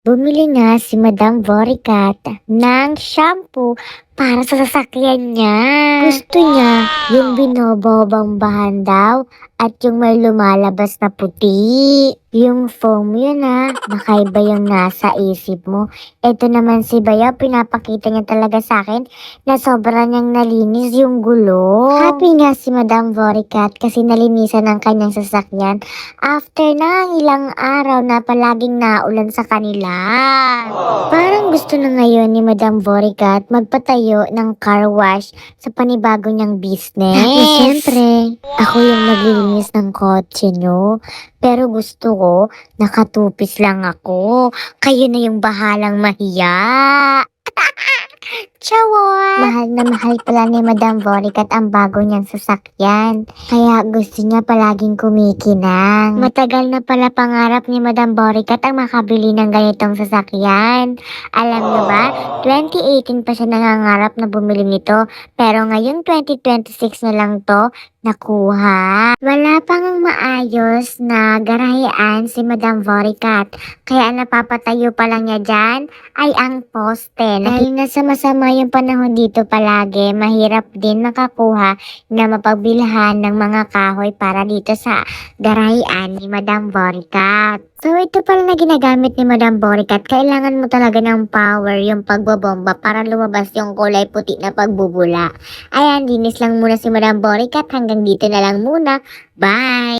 Bumili nga si Madam Boricat ng shampoo para sa sasakyan niya. Gusto niya yung binobobambahan daw at yung may lumalabas na puti. Yung foam yun makaiba yung nasa isip mo. Ito naman si Bayaw, pinapakita niya talaga sa akin na sobrang niyang nalinis yung gulo. Happy nga si Madam Boricat kasi nalinisan ng kanyang sasakyan after ng ilang araw na palaging naulan sa kanila. Parang gusto na ngayon ni Madam Boricat magpatayo ng car wash sa panibago niyang business. Tapos syempre, ako yung maglilinis ng kotse nyo. Pero gusto ko, nakatupis lang ako. Kayo na yung bahalang mahiya. Chawa! Mahal na mahal pala ni Madam Boricat ang bago niyang sasakyan. Kaya gusto niya palaging kumikinang. Matagal na pala pangarap ni Madam Boricat ang makabili ng ganitong sasakyan. Alam niyo ba, 2018 pa siya nangangarap na bumili nito. Pero ngayong 2026 na lang to nakuha. Wala pang maayos na garahean si Madam Boricat. Kaya ang napapatayo pa lang niya dyan ay ang poste. Dahil nasa masama yung panahon dito palagi, mahirap din makakuha na mapagbilhan ng mga kahoy para dito sa garahean ni Madam Boricat. So ito pala na ginagamit ni Madam Boricat, kailangan mo talaga ng power yung pagbobomba para lumabas yung kulay puti na pagbubula. Ayan, dinis lang muna si Madam Boricat, hanggang dito na lang muna. Bye!